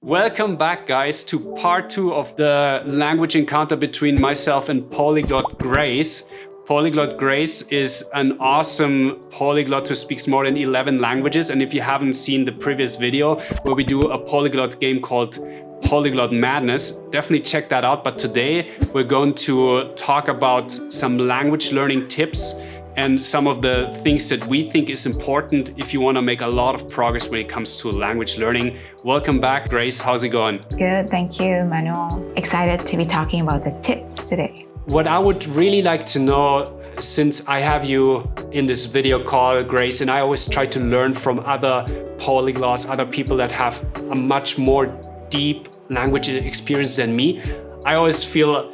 Welcome back, guys, to part 2 of the language encounter between myself and Polyglot Grace. Polyglot Grace is an awesome polyglot who speaks more than 11 languages. And if you haven't seen the previous video where we do a polyglot game called Polyglot Madness, definitely check that out. But today we're going to talk about some language learning tips and some of the things that we think is important if you want to make a lot of progress when it comes to language learning. Welcome back, Grace. How's it going? Good, thank you, Manuel. Excited to be talking about the tips today. What I would really like to know, since I have you in this video call, Grace, and I always try to learn from other polyglots, other people that have a much more deep language experience than me, I always feel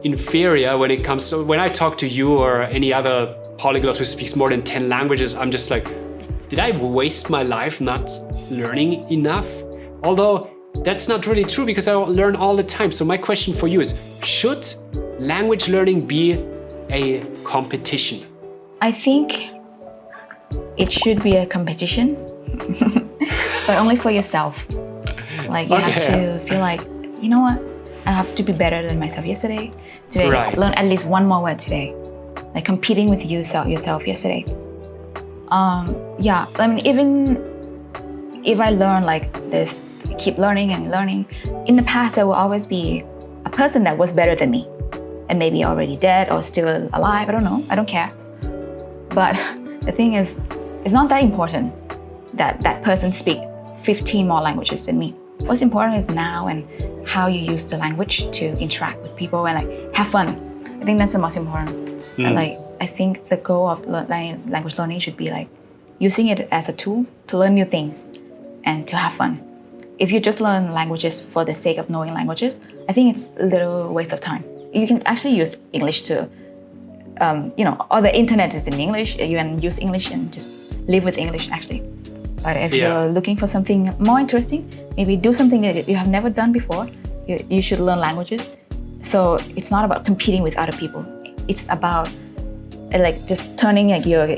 inferior when it comes to, when I talk to you or any other polyglot who speaks more than 10 languages, I'm just like, did I waste my life not learning enough? Although that's not really true because I learn all the time. So my question for you is, should language learning be a competition? I think it should be a competition, but only for yourself. Like you have to feel like, you know what? I have to be better than myself yesterday. Today, learn at least one more word today. Like competing with yourself yesterday. Yeah, I mean, even if I learn like this, keep learning and learning, in the past there will always be a person that was better than me and maybe already dead or still alive. I don't know. I don't care. But the thing is, it's not that important that that person speak 15 more languages than me. What's important is now and how you use the language to interact with people and like have fun. I think that's the most important. And like I think the goal of language learning should be like using it as a tool to learn new things and to have fun. If you just learn languages for the sake of knowing languages, I think it's a little waste of time. You can actually use English to, or the internet is in English. You can use English and just live with English actually. But if you're looking for something more interesting, maybe do something that you have never done before. You should learn languages. So it's not about competing with other people. It's about like just turning like your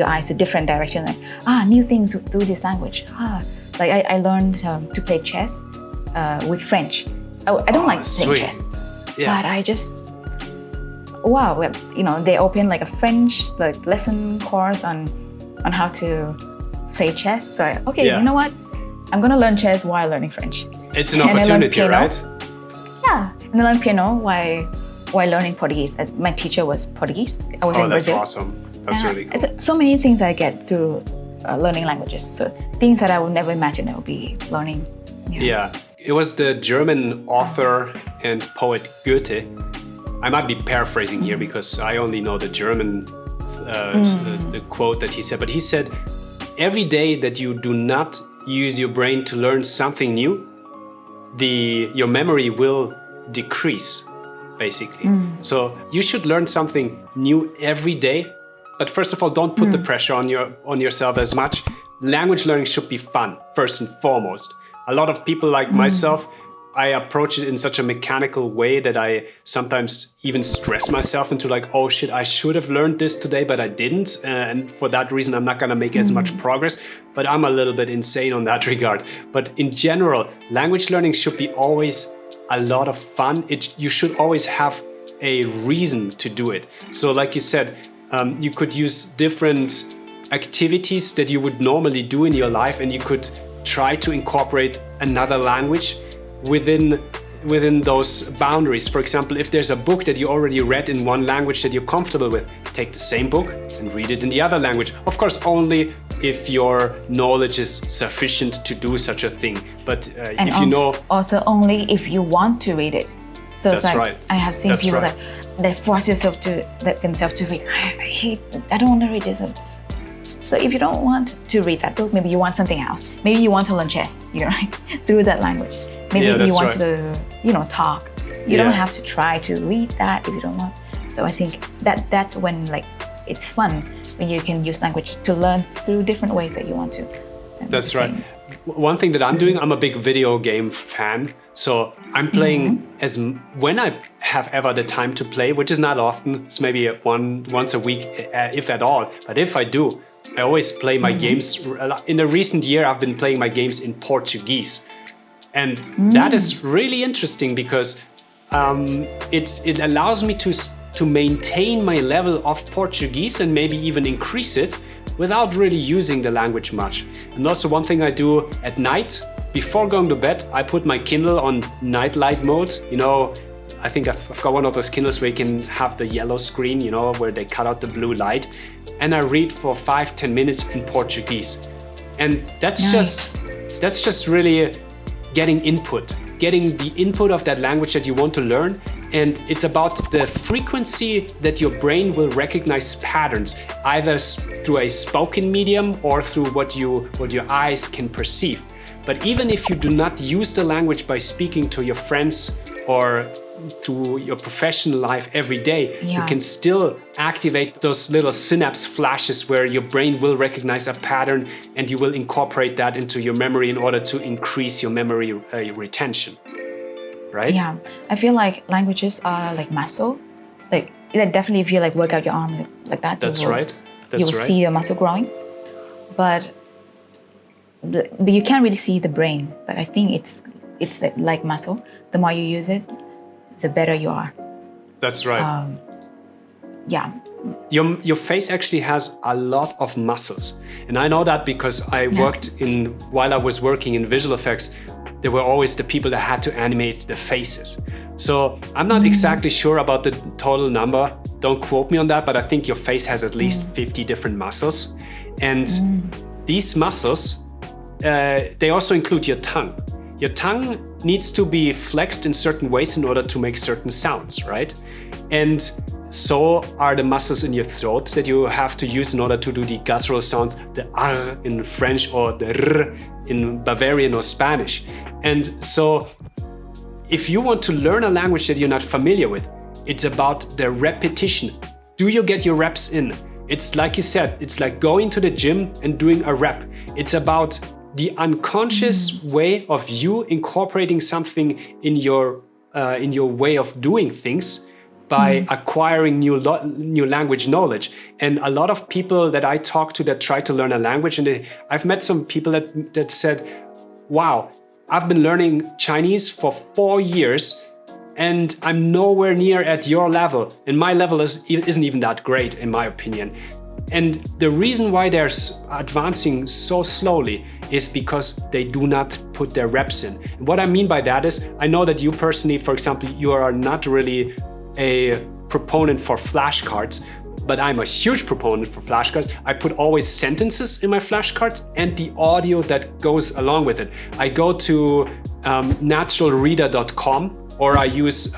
eyes a different direction. Like new things through this language. Like I learned to play chess with French. I don't like playing chess, but I just they open like a French like lesson course on how to play chess. So you know what? I'm gonna learn chess while learning French. It's an opportunity, right? Yeah, and I learned piano while learning Portuguese. As my teacher was Portuguese. I was in Brazil. That's awesome. That's really cool. It's so many things I get through learning languages. So things that I would never imagine I would be learning. Yeah. It was the German author and poet Goethe. I might be paraphrasing here because I only know the German the quote that he said. But he said, every day that you do not use your brain to learn something new, your memory will decrease, basically. So you should learn something new every day. But first of all, don't put the pressure on yourself as much. Language learning should be fun, first and foremost. A lot of people like myself, I approach it in such a mechanical way that I sometimes even stress myself into like, oh shit, I should have learned this today, but I didn't. And for that reason, I'm not gonna make as much progress, but I'm a little bit insane on that regard. But in general, language learning should be always a lot of fun. You should always have a reason to do it. So like you said, you could use different activities that you would normally do in your life, and you could try to incorporate another language within those boundaries. For example, if there's a book that you already read in one language that you're comfortable with, take the same book and read it in the other language. Of course, only if your knowledge is sufficient to do such a thing. But if you know... Also only if you want to read it. So it's like, I have seen people that they force themselves to read. I don't want to read this. So if you don't want to read that book, maybe you want something else. Maybe you want to learn chess, through that language. Maybe you want to, talk. You don't have to try to read that if you don't want. So I think that's when like it's fun when you can use language to learn through different ways that you want to. That's right. One thing that I'm doing, I'm a big video game fan. So I'm playing when I have ever the time to play, which is not often. It's maybe once a week, if at all. But if I do, I always play my games. In the recent year, I've been playing my games in Portuguese. And that is really interesting because it allows me to maintain my level of Portuguese and maybe even increase it without really using the language much. And also one thing I do at night, before going to bed, I put my Kindle on night light mode. You know, I think I've got one of those Kindles where you can have the yellow screen, you know, where they cut out the blue light. And I read for 5-10 minutes in Portuguese. And that's just really getting the input of that language that you want to learn. And it's about the frequency that your brain will recognize patterns, either through a spoken medium or through what your eyes can perceive. But even if you do not use the language by speaking to your friends or through your professional life every day, you can still activate those little synapse flashes where your brain will recognize a pattern and you will incorporate that into your memory in order to increase your memory retention. Right? Yeah, I feel like languages are like muscle. Like definitely, if you like work out your arm like that, that's right. You will see your muscle growing. But you can't really see the brain. But I think it's like muscle. The more you use it, the better you are. That's right. Yeah. Your face actually has a lot of muscles, and I know that because I worked while I was working in visual effects. There were always the people that had to animate the faces. So I'm not exactly sure about the total number. Don't quote me on that, but I think your face has at least 50 different muscles. And these muscles, they also include your tongue. Your tongue needs to be flexed in certain ways in order to make certain sounds, right? And so are the muscles in your throat that you have to use in order to do the guttural sounds, the R in French or the R in Bavarian or Spanish. And so if you want to learn a language that you're not familiar with, it's about the repetition. Do you get your reps in? It's like you said, it's like going to the gym and doing a rep. It's about the unconscious way of you incorporating something in your way of doing things by acquiring new language knowledge. And a lot of people that I talk to that try to learn a language, and I've met some people that said, wow, I've been learning Chinese for 4 years and I'm nowhere near at your level. And my level isn't even that great, in my opinion. And the reason why they're advancing so slowly is because they do not put their reps in. And what I mean by that is, I know that you personally, for example, you are not really a proponent for flashcards, but I'm a huge proponent for flashcards. I put always sentences in my flashcards and the audio that goes along with it. I go to naturalreader.com or I use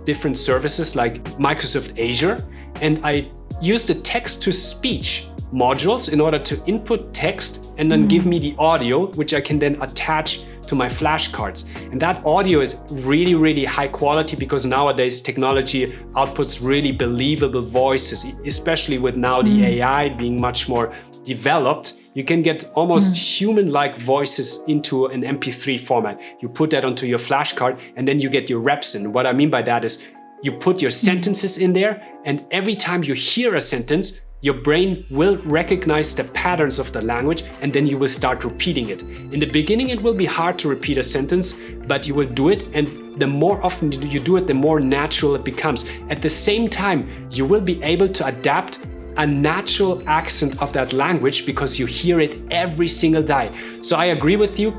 different services like Microsoft Azure, and I use the text-to-speech modules in order to input text and then give me the audio, which I can then attach to my flashcards. And that audio is really, really high quality because nowadays technology outputs really believable voices, especially with now the AI being much more developed. You can get almost human-like voices into an MP3 format. You put that onto your flashcard and then you get your reps in. What I mean by that is you put your sentences in there, and every time you hear a sentence, your brain will recognize the patterns of the language and then you will start repeating it. In the beginning, it will be hard to repeat a sentence, but you will do it, and the more often you do it, the more natural it becomes. At the same time, you will be able to adapt a natural accent of that language because you hear it every single day. So I agree with you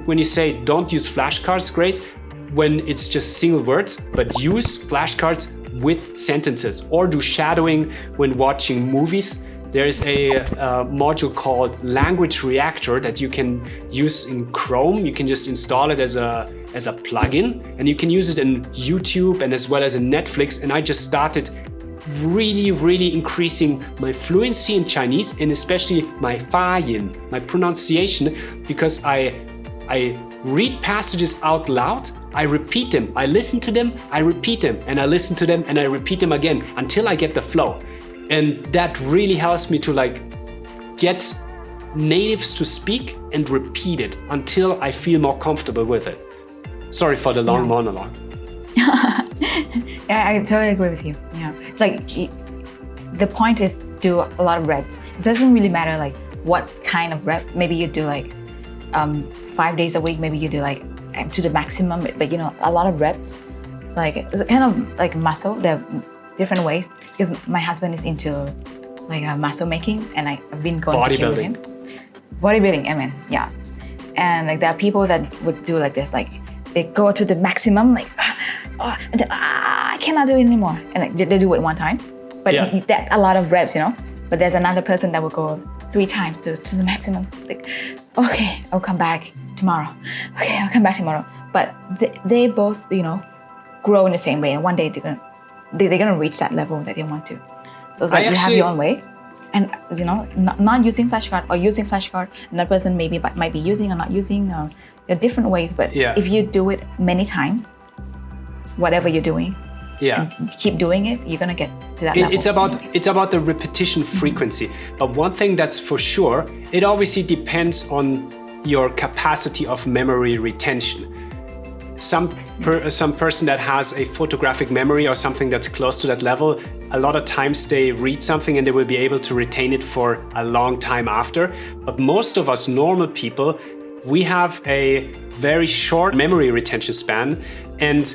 when you say don't use flashcards, Grace, when it's just single words, but use flashcards with sentences, or do shadowing when watching movies. There is a module called Language Reactor that you can use in Chrome. You can just install it as a plugin, and you can use it in YouTube and as well as in Netflix. And I just started really increasing my fluency in Chinese, and especially my fayin, my pronunciation, because I read passages out loud, I repeat them, I listen to them, I repeat them, and I listen to them, and I repeat them again until I get the flow. And that really helps me to get natives to speak and repeat it until I feel more comfortable with it. Sorry for the long monologue. Yeah, I totally agree with you. Yeah, it's like the point is do a lot of reps. It doesn't really matter what kind of reps. Maybe you do 5 days a week. Maybe you do to the maximum, but a lot of reps. It's kind of like muscle. There are different ways because my husband is into like muscle making, and I've been going to gym with him. Bodybuilding, I mean, yeah. And like there are people that would do like this, like they go to the maximum, like and then, I cannot do it anymore, and like they do it one time, but that a lot of reps, But there's another person that will go 3 times to the maximum. Like, okay, I'll come back tomorrow. Okay, I'll come back tomorrow. But they both, grow in the same way, and one day they're gonna reach that level that they want to. So it's like you have your own way, and not using flashcard or using flashcard. Another person might be using or not using. Or there are different ways, but if you do it many times, whatever you're doing, and keep doing it, you're gonna get to that level. It's about the repetition frequency. But one thing that's for sure, it obviously depends on your capacity of memory retention. Some person that has a photographic memory or something that's close to that level, a lot of times they read something and they will be able to retain it for a long time after. But most of us normal people, we have a very short memory retention span, and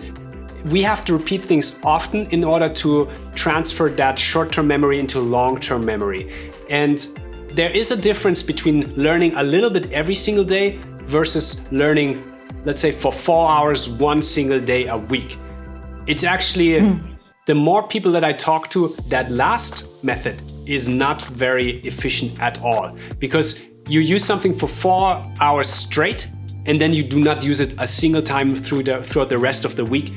we have to repeat things often in order to transfer that short-term memory into long-term memory. And there is a difference between learning a little bit every single day versus learning, let's say, for 4 hours one single day a week. It's actually, the more people that I talk to, that last method is not very efficient at all, because you use something for 4 hours straight and then you do not use it a single time throughout the rest of the week.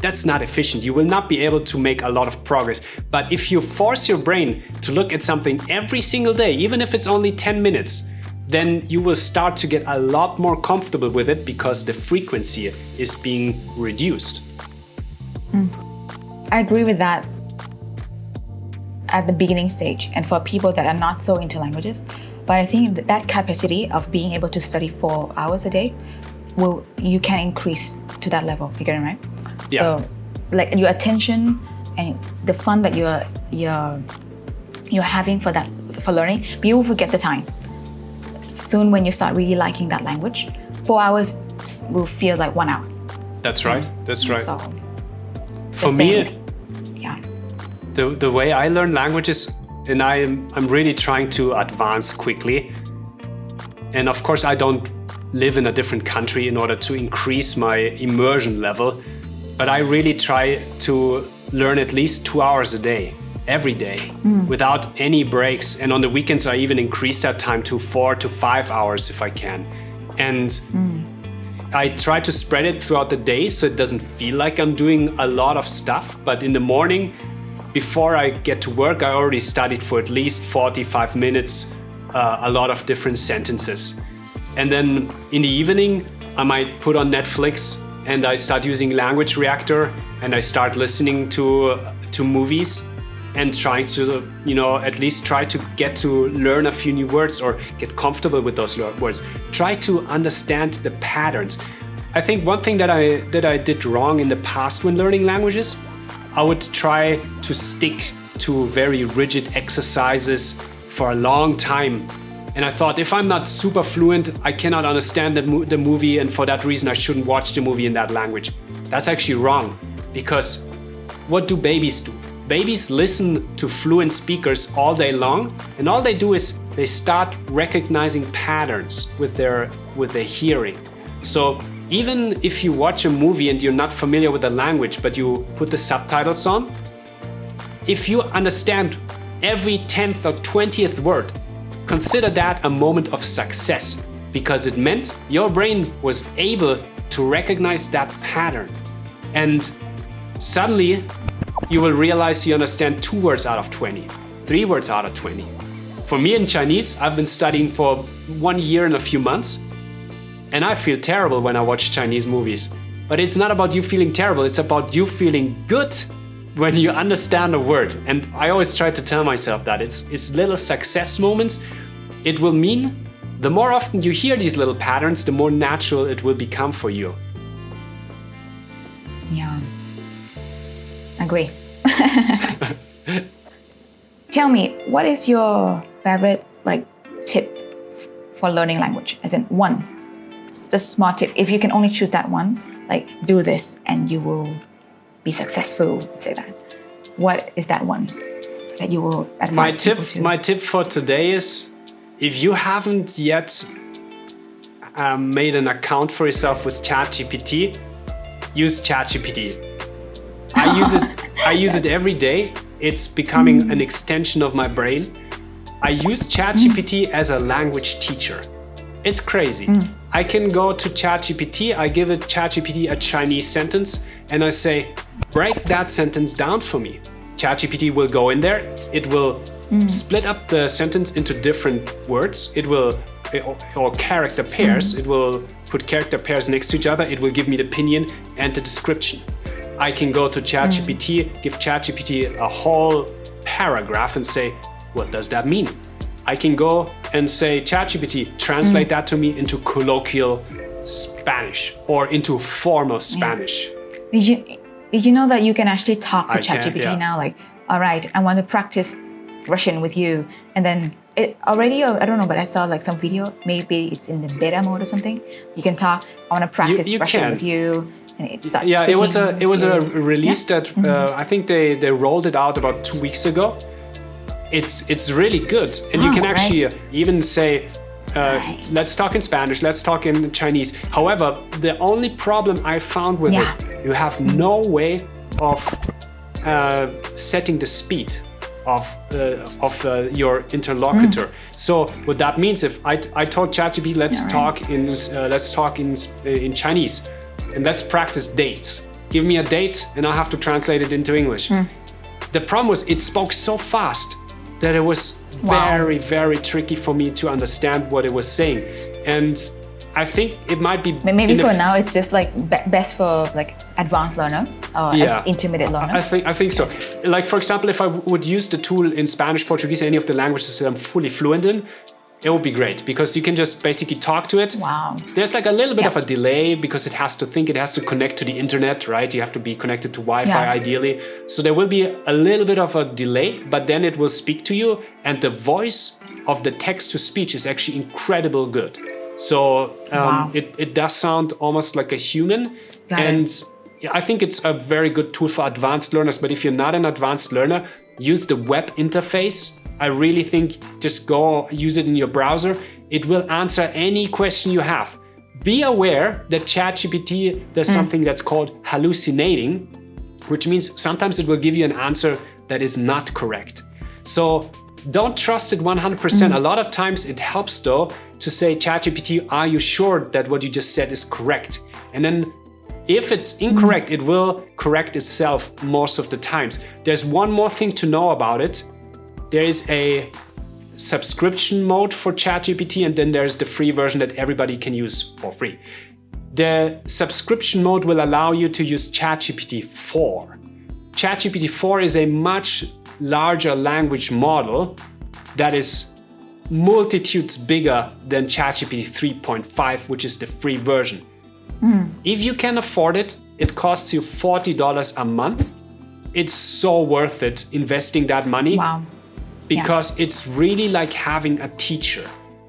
That's not efficient. You will not be able to make a lot of progress. But if you force your brain to look at something every single day, even if it's only 10 minutes, then you will start to get a lot more comfortable with it because the frequency is being reduced. I agree with that at the beginning stage and for people that are not so into languages. But I think that capacity of being able to study 4 hours a day, you can increase to that level. You get it, right? Yeah. So, like your attention and the fun that you're having for learning, but you will forget the time. Soon, when you start really liking that language, 4 hours will feel like 1 hour. That's right. That's right. So, for me, the way I learn languages, and I'm really trying to advance quickly. And of course, I don't live in a different country in order to increase my immersion level. But I really try to learn at least 2 hours a day, every day, without any breaks. And on the weekends, I even increase that time to 4 to 5 hours if I can. And I try to spread it throughout the day so it doesn't feel like I'm doing a lot of stuff. But in the morning, before I get to work, I already studied for at least 45 minutes, a lot of different sentences. And then in the evening, I might put on Netflix and I start using Language Reactor, and I start listening to movies and trying to, at least try to get to learn a few new words or get comfortable with those words. Try to understand the patterns. I think one thing that I did wrong in the past when learning languages, I would try to stick to very rigid exercises for a long time. And I thought, if I'm not super fluent, I cannot understand the movie, and for that reason, I shouldn't watch the movie in that language. That's actually wrong, because what do babies do? Babies listen to fluent speakers all day long, and all they do is they start recognizing patterns with their hearing. So even if you watch a movie and you're not familiar with the language, but you put the subtitles on, if you understand every 10th or 20th word, consider that a moment of success, because it meant your brain was able to recognize that pattern. And suddenly you will realize you understand 2 words out of 20, 3 words out of 20. For me in Chinese, I've been studying for 1 year and a few months, and I feel terrible when I watch Chinese movies. But it's not about you feeling terrible, it's about you feeling good when you understand a word. And I always try to tell myself that it's little success moments. It will mean the more often you hear these little patterns, the more natural it will become for you. Yeah, agree. Tell me, what is your favorite tip for learning language? As in one just small tip. If you can only choose that one, like do this and you will be successful, say that. What is that one that you will advise people to? My tip for today is, if you haven't yet made an account for yourself with ChatGPT, use ChatGPT. I use it every day. It's becoming an extension of my brain. I use ChatGPT as a language teacher. It's crazy. I can go to ChatGPT, I give it ChatGPT a Chinese sentence, and I say, break that sentence down for me. ChatGPT will go in there, it will split up the sentence into different words, it will, or character pairs, it will put character pairs next to each other, it will give me the opinion and the description. I can go to ChatGPT, give ChatGPT a whole paragraph and say, what does that mean? I can go and say, ChatGPT, translate that to me into colloquial Spanish or into formal Spanish. Did you know that you can actually talk to ChatGPT now? Like, all right, I want to practice Russian with you. And then it already, I don't know, but I saw like some video, maybe it's in the beta mode or something. You can talk, I want to practice Russian with you. And it starts speaking. It was a release that I think they rolled it out about 2 weeks ago. It's really good, and you can actually even say, let's talk in Spanish, let's talk in Chinese. However, the only problem I found with it, you have no way of setting the speed of your interlocutor. So what that means, if I told ChatGPT, let's talk in Chinese, and let's practice dates. Give me a date, and I'll have to translate it into English. The problem was it spoke so fast that it was very, very tricky for me to understand what it was saying. And I think it might be... Maybe for now, it's just like best for like advanced learner or intermediate learner. I think so. Like, for example, if I would use the tool in Spanish, Portuguese, any of the languages that I'm fully fluent in, it would be great because you can just basically talk to it. Wow. There's like a little bit of a delay because it has to think, it has to connect to the internet, right? You have to be connected to Wi-Fi ideally. So there will be a little bit of a delay, but then it will speak to you, and the voice of the text to speech is actually incredibly good. So it does sound almost like a human. I think it's a very good tool for advanced learners, but if you're not an advanced learner, use the web interface. I really think just go use it in your browser. It will answer any question you have. Be aware that ChatGPT does something that's called hallucinating, which means sometimes it will give you an answer that is not correct. So don't trust it 100%. A lot of times it helps though to say, ChatGPT, are you sure that what you just said is correct? And then if it's incorrect, it will correct itself most of the times. There's one more thing to know about it. There is a subscription mode for ChatGPT, and then there's the free version that everybody can use for free. The subscription mode will allow you to use ChatGPT 4. ChatGPT 4 is a much larger language model that is multitudes bigger than ChatGPT 3.5, which is the free version. If you can afford it, it costs you $40 a month. It's so worth it investing that money. Wow. Because it's really like having a teacher.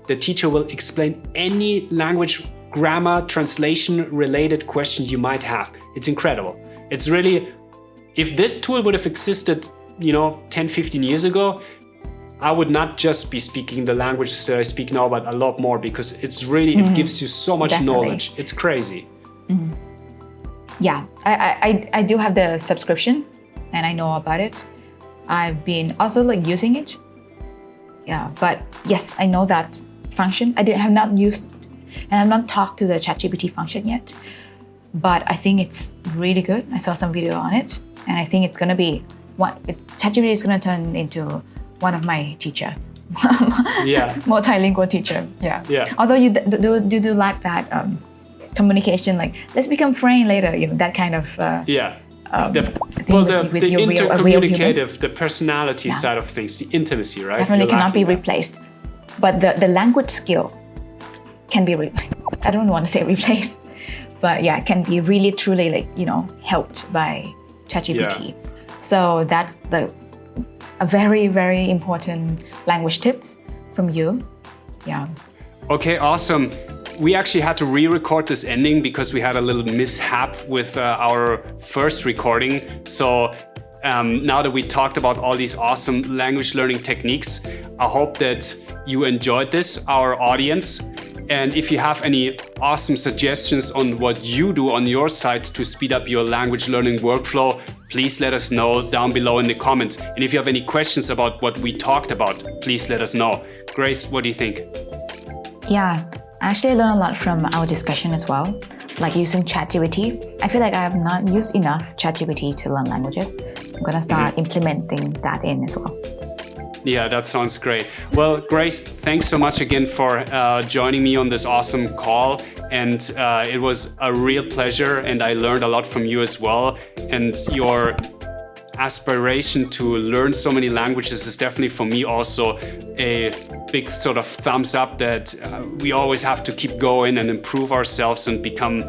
The teacher will explain any language, grammar, translation related questions you might have. It's incredible. It's really, if this tool would have existed, 10, 15 years ago, I would not just be speaking the language that I speak now, but a lot more, because it's really, it gives you so much knowledge. It's crazy. Yeah, I do have the subscription and I know about it. I've been also like using it. Yeah, but yes, I know that function. I have not used and I've not talked to the ChatGPT function yet, but I think it's really good. I saw some video on it, and I think it's gonna be ChatGPT is gonna turn into one of my teacher. Multilingual teacher. Yeah. Although you do like that communication, like let's become friends later. That kind of. The intercommunicative, the personality side of things, the intimacy, right? Definitely cannot be replaced. But the language skill can be, I don't want to say replaced, but can be really truly helped by ChatGPT. So that's a very, very important language tips from you. Yeah. Okay, awesome. we actually had to re-record this ending because we had a little mishap with our first recording. So now that we talked about all these awesome language learning techniques, I hope that you enjoyed this, our audience. And if you have any awesome suggestions on what you do on your side to speed up your language learning workflow, please let us know down below in the comments. And if you have any questions about what we talked about, please let us know. Grace, what do you think? Yeah, I actually learned a lot from our discussion as well, like using ChatGPT. I feel like I have not used enough ChatGPT to learn languages. I'm gonna start implementing that in as well. Yeah, that sounds great. Well, Grace, thanks so much again for joining me on this awesome call. And it was a real pleasure, and I learned a lot from you as well. And your aspiration to learn so many languages is definitely for me also a big sort of thumbs up that we always have to keep going and improve ourselves and become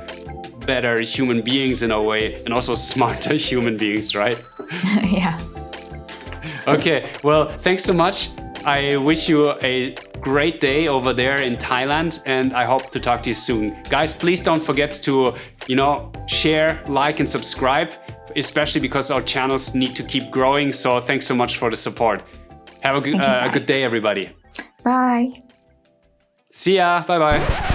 better human beings in a way, and also smarter human beings, right? Yeah. Okay, well, thanks so much. I wish you a great day over there in Thailand, and I hope to talk to you soon. Guys, please don't forget to, share, like, and subscribe, especially because our channels need to keep growing. So thanks so much for the support. Have a good day, everybody. Bye. See ya. Bye-bye.